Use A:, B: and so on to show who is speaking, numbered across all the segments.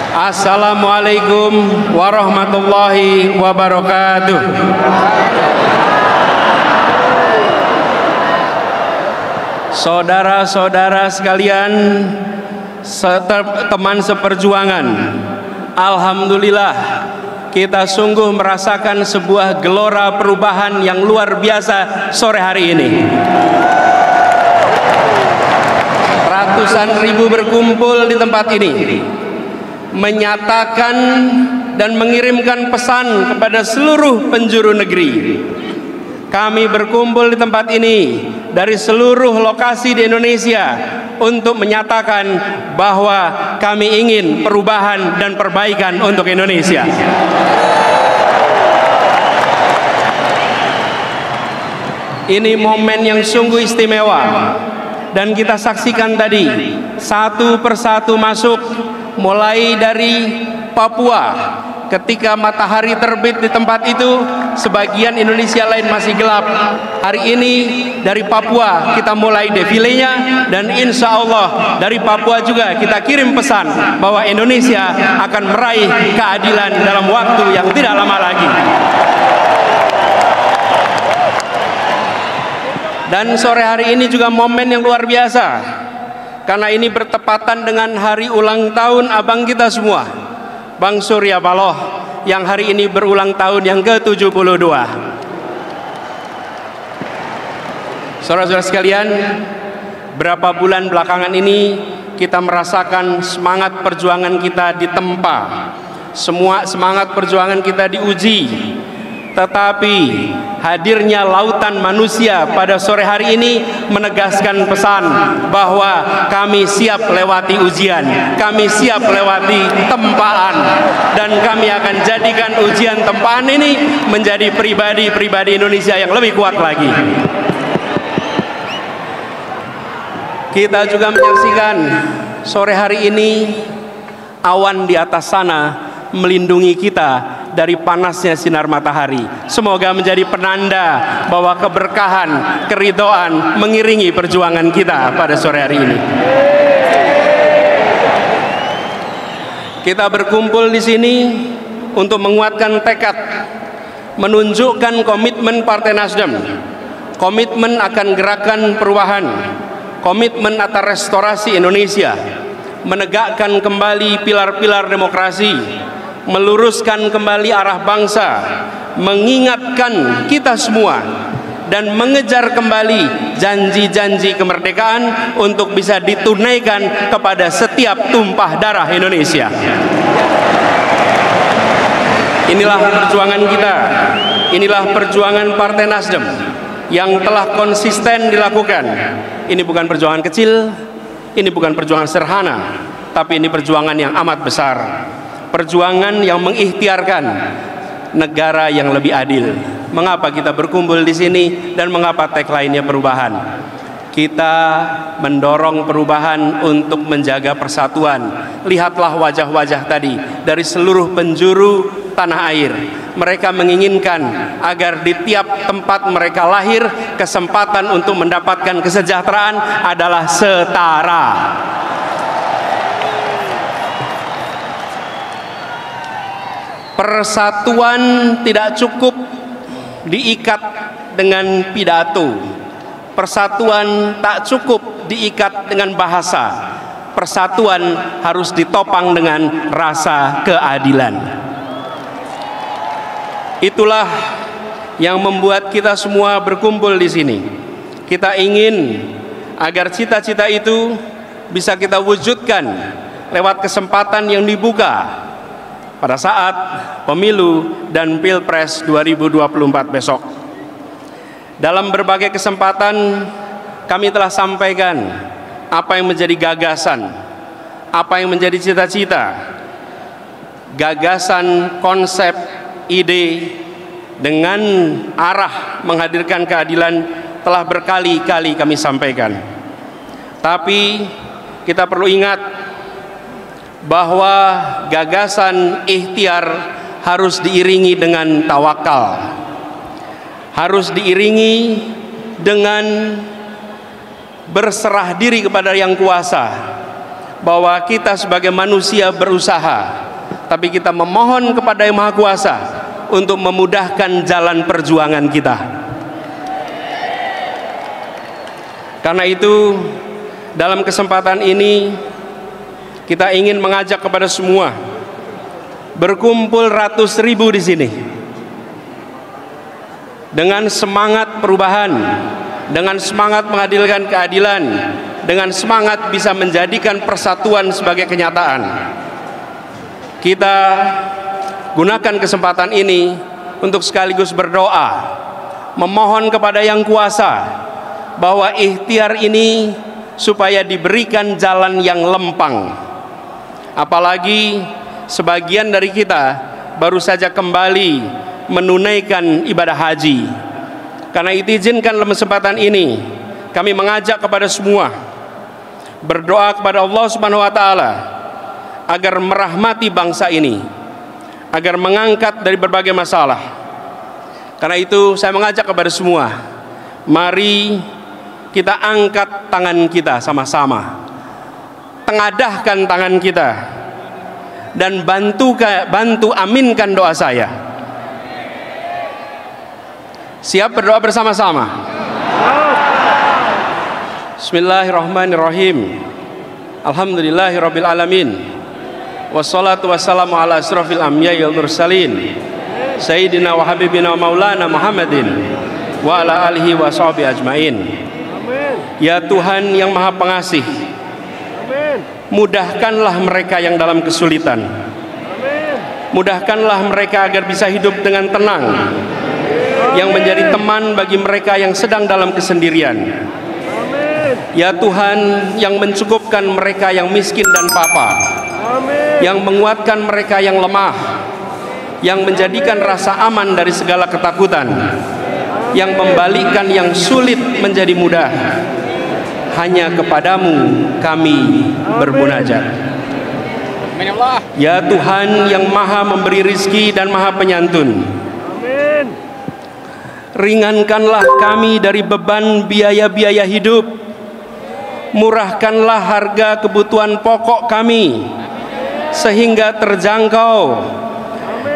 A: Assalamualaikum warahmatullahi wabarakatuh. Saudara-saudara sekalian, teman seperjuangan, alhamdulillah kita sungguh merasakan sebuah gelora perubahan yang luar biasa sore hari ini. Ratusan ribu berkumpul di tempat ini menyatakan dan mengirimkan pesan kepada seluruh penjuru negeri. Kami berkumpul di tempat ini dari seluruh lokasi di Indonesia untuk menyatakan bahwa kami ingin perubahan dan perbaikan untuk Indonesia. Ini momen yang sungguh istimewa dan kita saksikan tadi satu persatu masuk, mulai dari Papua. Ketika matahari terbit di tempat itu, sebagian Indonesia lain masih gelap. Hari ini dari Papua kita mulai defilenya, dan insya Allah dari Papua juga kita kirim pesan bahwa Indonesia akan meraih keadilan dalam waktu yang tidak lama lagi. Dan sore hari ini juga momen yang luar biasa, karena ini bertepatan dengan hari ulang tahun abang kita semua, Bang Surya Paloh, yang hari ini berulang tahun yang ke-72. Saudara-saudara sekalian, berapa bulan belakangan ini kita merasakan semangat perjuangan kita ditempa, semua semangat perjuangan kita diuji. Tetapi hadirnya lautan manusia pada sore hari ini menegaskan pesan bahwa kami siap lewati ujian, kami siap lewati tempaan, dan kami akan jadikan ujian tempaan ini menjadi pribadi-pribadi Indonesia yang lebih kuat lagi. Kita juga menyaksikan sore hari ini awan di atas sana melindungi kita dari panasnya sinar matahari. Semoga menjadi penanda bahwa keberkahan, keridhaan mengiringi perjuangan kita pada sore hari ini. Kita berkumpul di sini untuk menguatkan tekad, menunjukkan komitmen Partai Nasdem, komitmen akan gerakan perubahan, komitmen atas restorasi Indonesia, menegakkan kembali pilar-pilar demokrasi, meluruskan kembali arah bangsa, mengingatkan kita semua, dan mengejar kembali janji-janji kemerdekaan untuk bisa ditunaikan kepada setiap tumpah darah Indonesia. Inilah perjuangan kita, inilah perjuangan Partai Nasdem yang telah konsisten dilakukan. Ini bukan perjuangan kecil, ini bukan perjuangan sederhana, tapi ini perjuangan yang amat besar. Perjuangan yang mengikhtiarkan negara yang lebih adil. Mengapa kita berkumpul di sini dan mengapa tagline-nya perubahan? Kita mendorong perubahan untuk menjaga persatuan. Lihatlah wajah-wajah tadi dari seluruh penjuru tanah air. Mereka menginginkan agar di tiap tempat mereka lahir, kesempatan untuk mendapatkan kesejahteraan adalah setara. Persatuan tidak cukup diikat dengan pidato. Persatuan tak cukup diikat dengan bahasa. Persatuan harus ditopang dengan rasa keadilan. Itulah yang membuat kita semua berkumpul di sini. Kita ingin agar cita-cita itu bisa kita wujudkan lewat kesempatan yang dibuka pada saat pemilu dan Pilpres 2024 besok. Dalam berbagai kesempatan kami telah sampaikan apa yang menjadi gagasan, apa yang menjadi cita-cita, gagasan, konsep, ide dengan arah menghadirkan keadilan telah berkali-kali kami sampaikan. Tapi kita perlu ingat bahwa gagasan ikhtiar harus diiringi dengan tawakal, harus diiringi dengan berserah diri kepada yang kuasa, bahwa kita sebagai manusia berusaha, tapi kita memohon kepada Yang Maha Kuasa untuk memudahkan jalan perjuangan kita. Karena itu, dalam kesempatan ini kita ingin mengajak kepada semua berkumpul ratus ribu di sini dengan semangat perubahan, dengan semangat menghadirkan keadilan, dengan semangat bisa menjadikan persatuan sebagai kenyataan. Kita gunakan kesempatan ini untuk sekaligus berdoa, memohon kepada Yang Kuasa bahwa ikhtiar ini supaya diberikan jalan yang lempang. Apalagi sebagian dari kita baru saja kembali menunaikan ibadah haji. Karena itu izinkan dalam kesempatan ini kami mengajak kepada semua berdoa kepada Allah Subhanahu wa taala agar merahmati bangsa ini, agar mengangkat dari berbagai masalah. Karena itu saya mengajak kepada semua, mari kita angkat tangan kita sama-sama, tengadahkan tangan kita, dan bantu aminkan doa saya. Siap berdoa bersama-sama? Bismillahirrahmanirrahim. Alhamdulillahirabbil alamin. Wassalatu wassalamu ala asrofil anbiya'i wal mursalin Sayyidina wa habibina wa maulana Muhammadin wa ala alihi wa sahbihi ajmain. Ya Tuhan yang Maha Pengasih, mudahkanlah mereka yang dalam kesulitan. Mudahkanlah mereka agar bisa hidup dengan tenang, yang menjadi teman bagi mereka yang sedang dalam kesendirian. Ya Tuhan yang mencukupkan mereka yang miskin dan papa, yang menguatkan mereka yang lemah, yang menjadikan rasa aman dari segala ketakutan, yang membalikkan yang sulit menjadi mudah. Hanya kepadamu kami bermunajat. Ya Tuhan yang Maha memberi rizki dan Maha penyantun, ringankanlah kami dari beban biaya-biaya hidup. Murahkanlah harga kebutuhan pokok kami sehingga terjangkau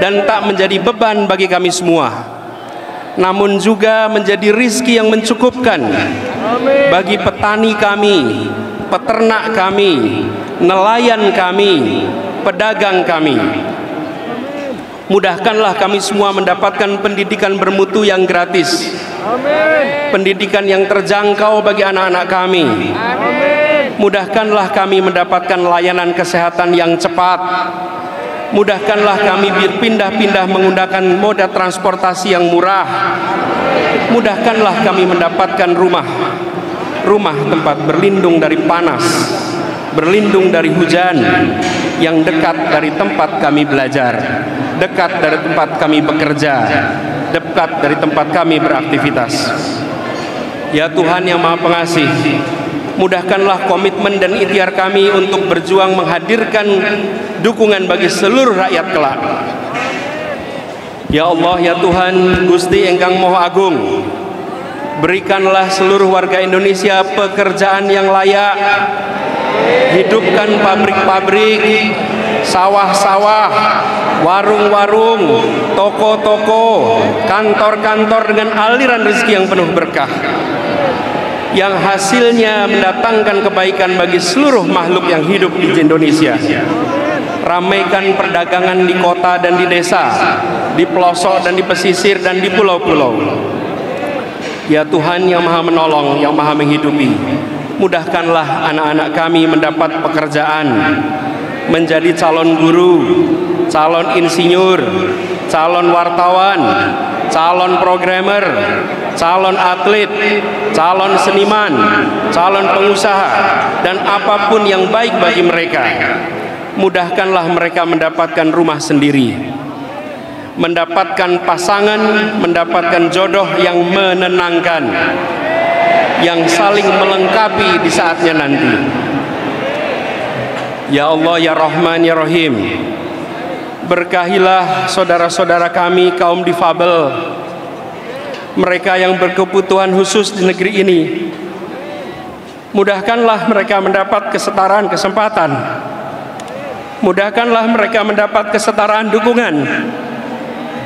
A: dan tak menjadi beban bagi kami semua, namun juga menjadi rizki yang mencukupkan bagi petani kami, peternak kami, nelayan kami, pedagang kami. Mudahkanlah kami semua mendapatkan pendidikan bermutu yang gratis, pendidikan yang terjangkau bagi anak-anak kami. Mudahkanlah kami mendapatkan layanan kesehatan yang cepat. Mudahkanlah kami berpindah-pindah menggunakan moda transportasi yang murah. Mudahkanlah kami mendapatkan rumah tempat berlindung dari panas, berlindung dari hujan, yang dekat dari tempat kami belajar, dekat dari tempat kami bekerja, dekat dari tempat kami beraktivitas. Ya Tuhan yang Maha Pengasih, mudahkanlah komitmen dan ikhtiar kami untuk berjuang menghadirkan dukungan bagi seluruh rakyat kelak. Ya Allah, ya Tuhan, Gusti Engkang Moho Agung, berikanlah seluruh warga Indonesia pekerjaan yang layak. Hidupkan pabrik-pabrik, sawah-sawah, warung-warung, toko-toko, kantor-kantor dengan aliran rezeki yang penuh berkah, yang hasilnya mendatangkan kebaikan bagi seluruh makhluk yang hidup di Indonesia. Ramaikan perdagangan di kota dan di desa, di pelosok dan di pesisir dan di pulau-pulau. Ya Tuhan yang Maha Menolong, yang Maha Menghidupi, mudahkanlah anak-anak kami mendapat pekerjaan, menjadi calon guru, calon insinyur, calon wartawan, calon programmer, calon atlet, calon seniman, calon pengusaha, dan apapun yang baik bagi mereka. Mudahkanlah mereka mendapatkan rumah sendiri, mendapatkan pasangan, mendapatkan jodoh yang menenangkan, yang saling melengkapi di saatnya nanti. Ya Allah, ya Rahman, ya Rahim, berkahilah saudara-saudara kami kaum difabel, mereka yang berkebutuhan khusus di negeri ini, Mudahkanlah mereka mendapat kesetaraan kesempatan. Mudahkanlah mereka mendapat kesetaraan dukungan.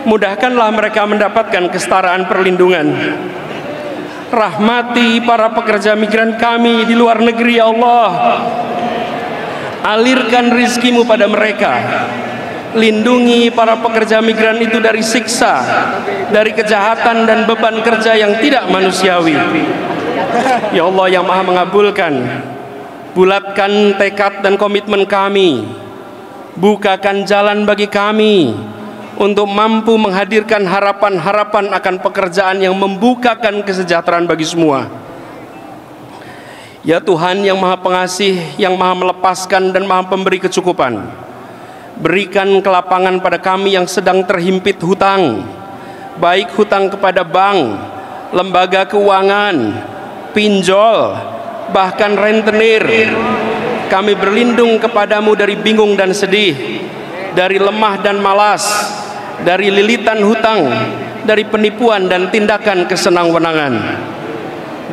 A: Mudahkanlah mereka mendapatkan kesetaraan perlindungan. Rahmati para pekerja migran kami di luar negeri, ya Allah. Alirkan rizkimu pada mereka. Lindungi para pekerja migran itu dari siksa, dari kejahatan dan beban kerja yang tidak manusiawi. Ya Allah yang Maha mengabulkan, bulatkan tekad dan komitmen kami. Bukakan jalan bagi kami untuk mampu menghadirkan harapan-harapan akan pekerjaan yang membukakan kesejahteraan bagi semua. Ya Tuhan yang Maha Pengasih, yang Maha melepaskan dan Maha pemberi kecukupan, berikan kelapangan pada kami yang sedang terhimpit hutang, baik hutang kepada bank, lembaga keuangan, pinjol, bahkan rentenir. Kami berlindung kepadamu dari bingung dan sedih, dari lemah dan malas, dari lilitan hutang, dari penipuan dan tindakan kesenang-wenangan.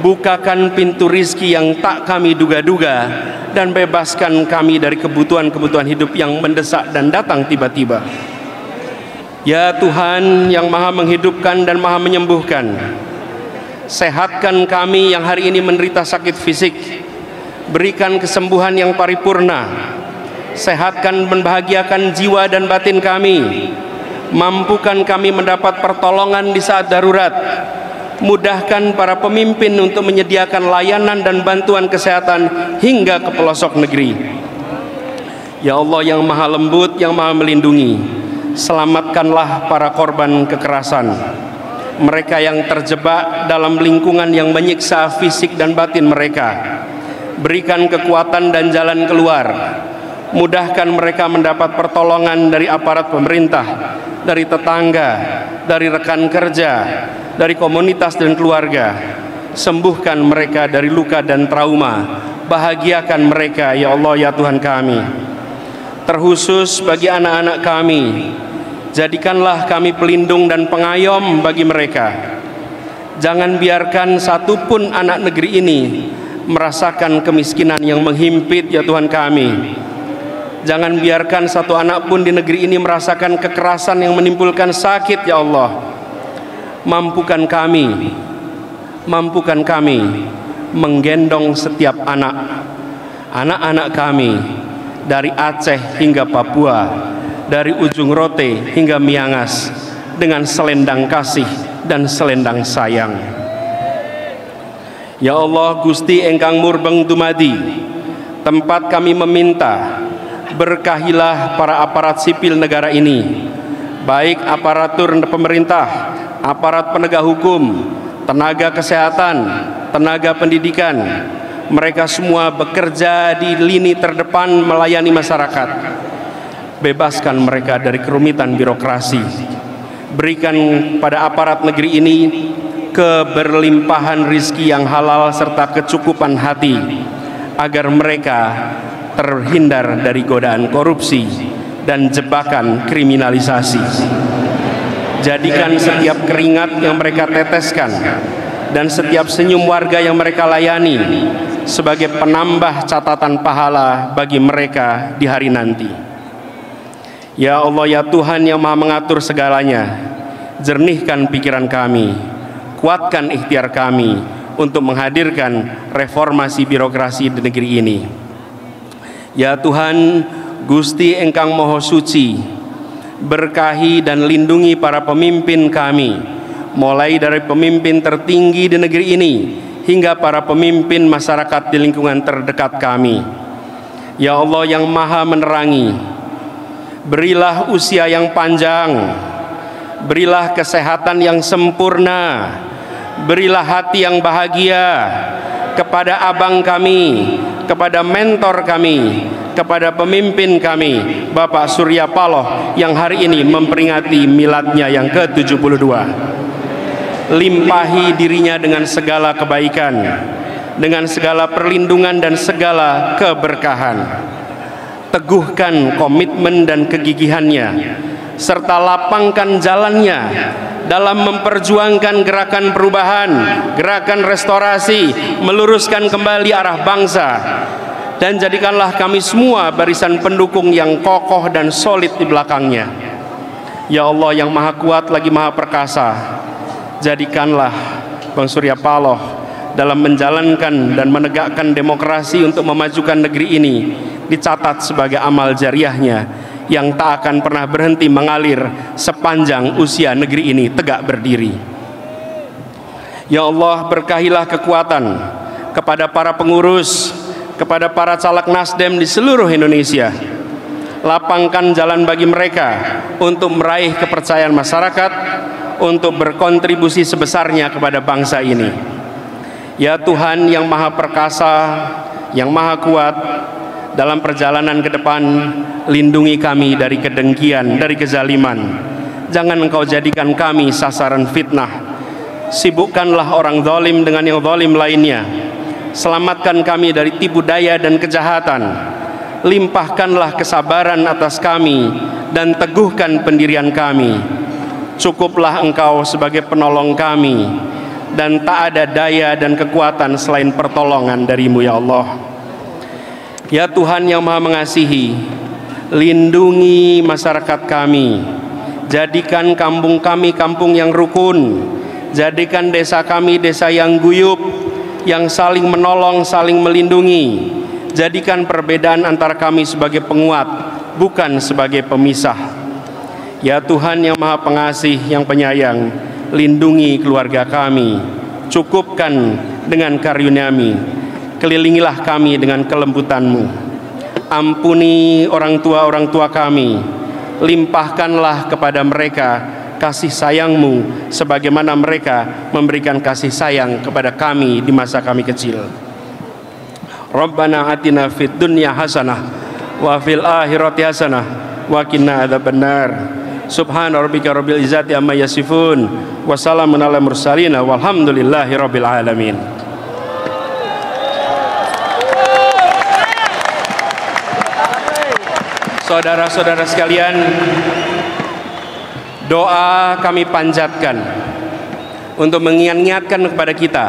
A: Bukakan pintu rizki yang tak kami duga-duga, dan bebaskan kami dari kebutuhan-kebutuhan hidup yang mendesak dan datang tiba-tiba. Ya Tuhan yang Maha menghidupkan dan Maha menyembuhkan, sehatkan kami yang hari ini menderita sakit fisik. Berikan kesembuhan yang paripurna. Sehatkan dan bahagiakan jiwa dan batin kami. Mampukan kami mendapat pertolongan di saat darurat. Mudahkan para pemimpin untuk menyediakan layanan dan bantuan kesehatan hingga ke pelosok negeri. Ya Allah yang Maha lembut, yang Maha melindungi, selamatkanlah para korban kekerasan, mereka yang terjebak dalam lingkungan yang menyiksa fisik dan batin mereka. Berikan kekuatan dan jalan keluar. Mudahkan mereka mendapat pertolongan dari aparat pemerintah, dari tetangga, dari rekan kerja, dari komunitas dan keluarga. Sembuhkan mereka dari luka dan trauma. Bahagiakan mereka, ya Allah, ya Tuhan kami. Terkhusus bagi anak-anak kami, jadikanlah kami pelindung dan pengayom bagi mereka. Jangan biarkan satupun anak negeri ini merasakan kemiskinan yang menghimpit, ya Tuhan kami. Jangan biarkan satu anak pun di negeri ini merasakan kekerasan yang menimbulkan sakit, ya Allah. Mampukan kami menggendong setiap anak-anak kami, dari Aceh hingga Papua, dari ujung Rote hingga Miangas, dengan selendang kasih dan selendang sayang. Ya Allah, Gusti engkang murbeng dumadi, tempat kami meminta, berkahilah para aparat sipil negara ini, baik aparatur pemerintah, aparat penegak hukum, tenaga kesehatan, tenaga pendidikan. Mereka semua bekerja di lini terdepan melayani masyarakat. Bebaskan mereka dari kerumitan birokrasi. Berikan pada aparat negeri ini keberlimpahan rizki yang halal serta kecukupan hati, agar mereka terhindar dari godaan korupsi dan jebakan kriminalisasi. Jadikan setiap keringat yang mereka teteskan dan setiap senyum warga yang mereka layani sebagai penambah catatan pahala bagi mereka di hari nanti. Ya Allah, ya Tuhan yang Maha mengatur segalanya, jernihkan pikiran kami, kuatkan ikhtiar kami untuk menghadirkan reformasi birokrasi di negeri ini. Ya Tuhan, Gusti engkang Maha Suci, berkahi dan lindungi para pemimpin kami, mulai dari pemimpin tertinggi di negeri ini hingga para pemimpin masyarakat di lingkungan terdekat kami. Ya Allah yang Maha menerangi, berilah usia yang panjang, berilah kesehatan yang sempurna, berilah hati yang bahagia kepada abang kami, kepada mentor kami, kepada pemimpin kami, Bapak Surya Paloh, yang hari ini memperingati miladnya yang ke-72. Limpahi dirinya dengan segala kebaikan, dengan segala perlindungan dan segala keberkahan. Teguhkan komitmen dan kegigihannya, serta lapangkan jalannya dalam memperjuangkan gerakan perubahan, gerakan restorasi, meluruskan kembali arah bangsa. Dan jadikanlah kami semua barisan pendukung yang kokoh dan solid di belakangnya. Ya Allah yang Maha Kuat lagi Maha Perkasa, jadikanlah Bang Surya Paloh dalam menjalankan dan menegakkan demokrasi untuk memajukan negeri ini dicatat sebagai amal jariahnya yang tak akan pernah berhenti mengalir sepanjang usia negeri ini tegak berdiri. Ya Allah, berkahilah kekuatan kepada para pengurus, kepada para caleg Nasdem di seluruh Indonesia. Lapangkan jalan bagi mereka untuk meraih kepercayaan masyarakat, untuk berkontribusi sebesarnya kepada bangsa ini. Ya Tuhan yang Maha Perkasa, yang Maha Kuat, dalam perjalanan ke depan, lindungi kami dari kedengkian, dari kezaliman. Jangan Engkau jadikan kami sasaran fitnah. Sibukkanlah orang zalim dengan yang zalim lainnya. Selamatkan kami dari tipu daya dan kejahatan. Limpahkanlah kesabaran atas kami dan teguhkan pendirian kami. Cukuplah Engkau sebagai penolong kami, dan tak ada daya dan kekuatan selain pertolongan dari-Mu ya Allah. Ya Tuhan yang Maha Mengasihi, lindungi masyarakat kami. Jadikan kampung kami kampung yang rukun. Jadikan desa kami desa yang guyup, yang saling menolong, saling melindungi. Jadikan perbedaan antara kami sebagai penguat, bukan sebagai pemisah. Ya Tuhan yang Maha Pengasih, yang penyayang, lindungi keluarga kami, cukupkan dengan karunia-Mu, kelilingilah kami dengan kelembutan-Mu. Ampuni orang tua kami, limpahkanlah kepada mereka kasih sayang-Mu sebagaimana mereka memberikan kasih sayang kepada kami di masa kami kecil. Rabbana atina fid dunya hasanah wa fil akhirati hasanah wa qina adzabannar. Subhana rabbika rabbil izzati amma yasifun wa salamun alal mursalin walhamdulillahi rabbil alamin. Saudara-saudara sekalian, doa kami panjatkan untuk mengingatkan kepada kita,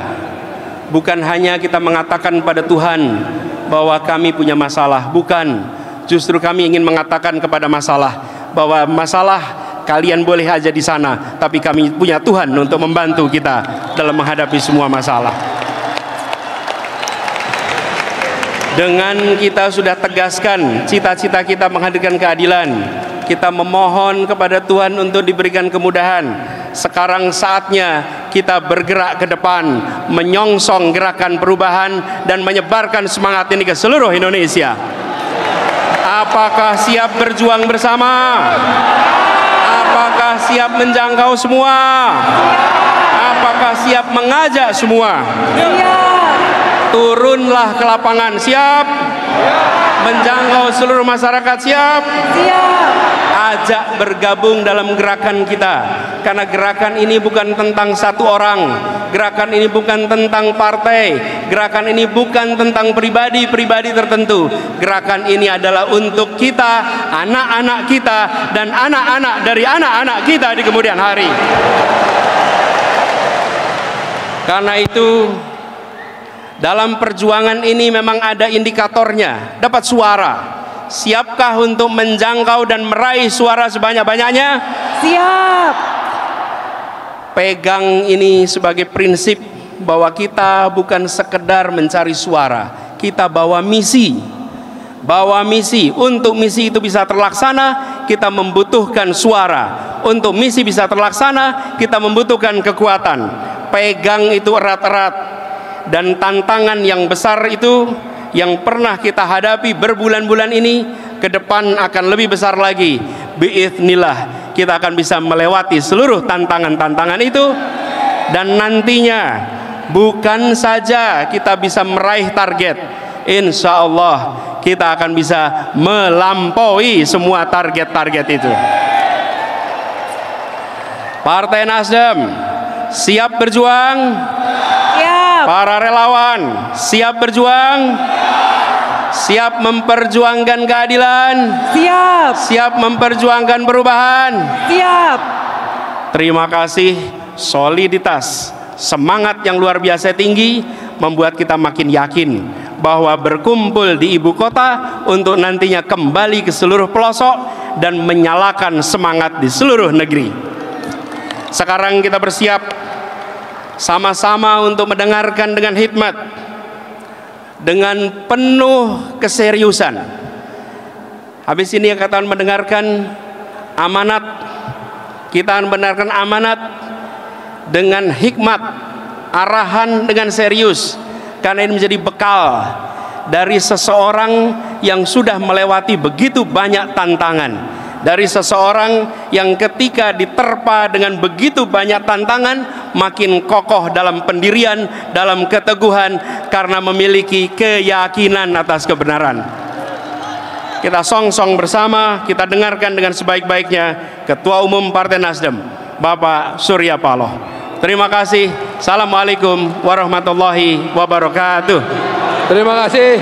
A: bukan hanya kita mengatakan pada Tuhan bahwa kami punya masalah, bukan. Justru kami ingin mengatakan kepada masalah bahwa masalah kalian boleh aja di sana, tapi kami punya Tuhan untuk membantu kita dalam menghadapi semua masalah. Dengan kita sudah tegaskan cita-cita kita menghadirkan keadilan, kita memohon kepada Tuhan untuk diberikan kemudahan. Sekarang saatnya kita bergerak ke depan, menyongsong gerakan perubahan dan menyebarkan semangat ini ke seluruh Indonesia. Apakah siap berjuang bersama? Apakah siap menjangkau semua? Apakah siap mengajak semua? Turunlah ke lapangan, siap? Menjangkau seluruh masyarakat, siap? Ajak bergabung dalam gerakan kita, karena gerakan ini bukan tentang satu orang, gerakan ini bukan tentang partai, gerakan ini bukan tentang pribadi-pribadi tertentu. Gerakan ini adalah untuk kita, anak-anak kita, dan anak-anak dari anak-anak kita di kemudian hari. Karena itu, dalam perjuangan ini memang ada indikatornya, dapat suara. Siapkah untuk menjangkau dan meraih suara sebanyak-banyaknya?
B: Siap.
A: Pegang ini sebagai prinsip bahwa kita bukan sekedar mencari suara, kita bawa misi. Bawa misi. Untuk misi itu bisa terlaksana, kita membutuhkan suara. Untuk misi bisa terlaksana, kita membutuhkan kekuatan. Pegang itu erat-erat. Dan tantangan yang besar itu yang pernah kita hadapi berbulan-bulan ini, ke depan akan lebih besar lagi. Biiznillah kita akan bisa melewati seluruh tantangan-tantangan itu, dan nantinya bukan saja kita bisa meraih target, insya Allah kita akan bisa melampaui semua target-target itu. Partai Nasdem siap berjuang? Para relawan siap berjuang? Siap memperjuangkan keadilan?
B: Siap.
A: Siap memperjuangkan perubahan?
B: Siap.
A: Terima kasih, soliditas, semangat yang luar biasa tinggi membuat kita makin yakin bahwa berkumpul di ibu kota untuk nantinya kembali ke seluruh pelosok dan menyalakan semangat di seluruh negeri. Sekarang kita bersiap sama-sama untuk mendengarkan dengan hikmat, dengan penuh keseriusan. Habis ini kita akan mendengarkan amanat, kita akan mendengarkan amanat dengan hikmat, arahan dengan serius, karena ini menjadi bekal dari seseorang yang sudah melewati begitu banyak tantangan, dari seseorang yang ketika diterpa dengan begitu banyak tantangan makin kokoh dalam pendirian, dalam keteguhan, karena memiliki keyakinan atas kebenaran. Kita song-song bersama, kita dengarkan dengan sebaik-baiknya Ketua Umum Partai Nasdem, Bapak Surya Paloh. Terima kasih. Assalamualaikum warahmatullahi wabarakatuh.
B: Terima kasih.